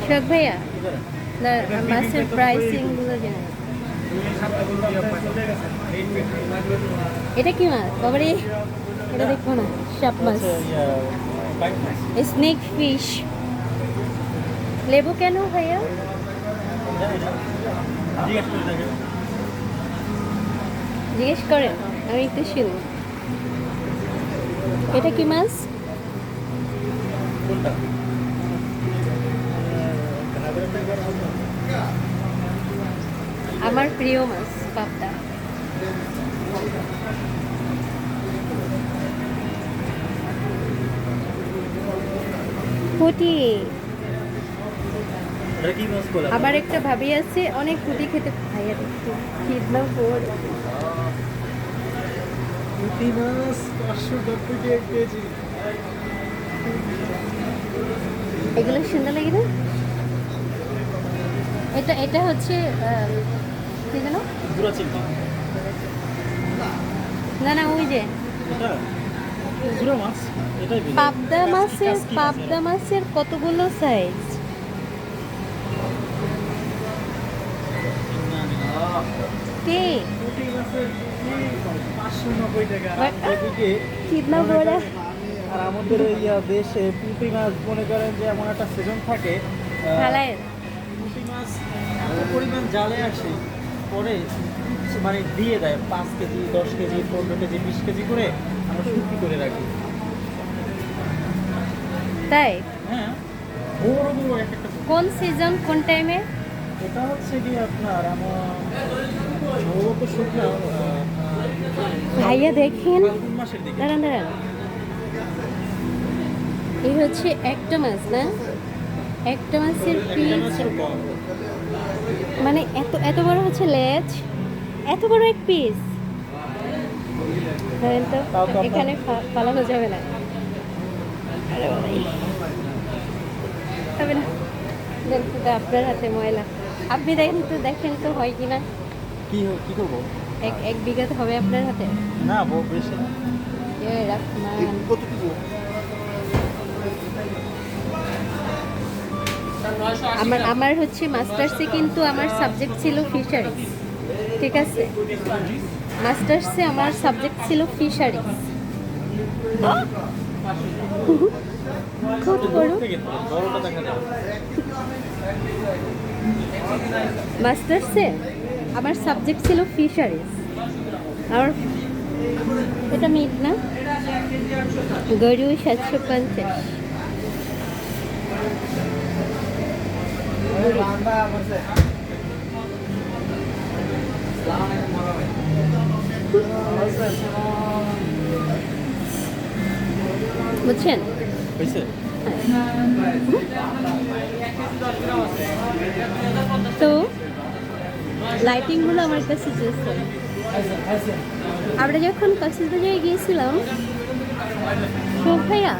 শোক ভাইয়া মাছের প্রাইসিং গুলো জানেন? এটা কি মাছ বাবারে? এটা দেখো না, সাপ মাছ, স্নেক ফিশ। লেবু কেন ভাইয়া? জিজ্ঞেস করেন, আমি একটু শুনব। এটা কি মাছ? আমার প্রিয় মাছ পাবদা। পুঁটি। আবার একটা ভাবি আছে অনেক পুঁটি খেতে। ভাইয়া দেখতে কিডনা ফোর পুঁটি মাছ 590 টাকা কেজি। এগুলো সুন্দর লাগে না? এটা হচ্ছে কি জানো? না না, ওই যে পাবদা মাছের কতগুলো সাইজ। কে কিডনা বড়। আর আমাদের এই দেশে পুঁটি মাছ মনে করেন যে এমন একটা সিজন থাকে, পুঁটি মাছ এত পরিমাণ জালে আসে, পরে মানে দিয়ে দেয় 5 কেজি 10 কেজি 15 কেজি 20 কেজি করে আমরা শুকি করে রাখি। তাই? হ্যাঁ, বড় বড় এক একটা। কোন সিজন কোন টাইমে? এটা হচ্ছে কি আপনার সম্ভবত শুকনো ভাইয়া দেখেন, ফাল্গুন মাসের দিকে। দাঁড়ান দাঁড়ান, এই হচ্ছে একটা মাছ না? একটা মাছের পিস মানে এত এত বড় হচ্ছে লেজ, এত বড় এক পিস। ধরেন তো, এখানে পালানো যাবে না। আরে বাবাই, হবে না। দেখুন তো আপনার হাতে ময়লা, আপনি দেখেন তো হয় কিনা। কি করবো? এক বিঘাতে হবে আপনার হাতে? না বেশি না। আমার হচ্ছে মাস্টার্সে, কিন্তু আমার সাবজেক্ট ছিল ফিশারিজ। ঠিক আছে, মাস্টার্সে আমার সাবজেক্ট ছিল ফিশারিজ। খুব বড় মাস্টার্সে আমার সাবজেক্ট ছিল ফিশারিজ। আর এটা মিট না, গরু 750। বুঝছেন? তো লাইটিংগুলো আমার কাছে আমরা যখন কক্সবাজারে গিয়েছিলাম, শোক ভাইয়া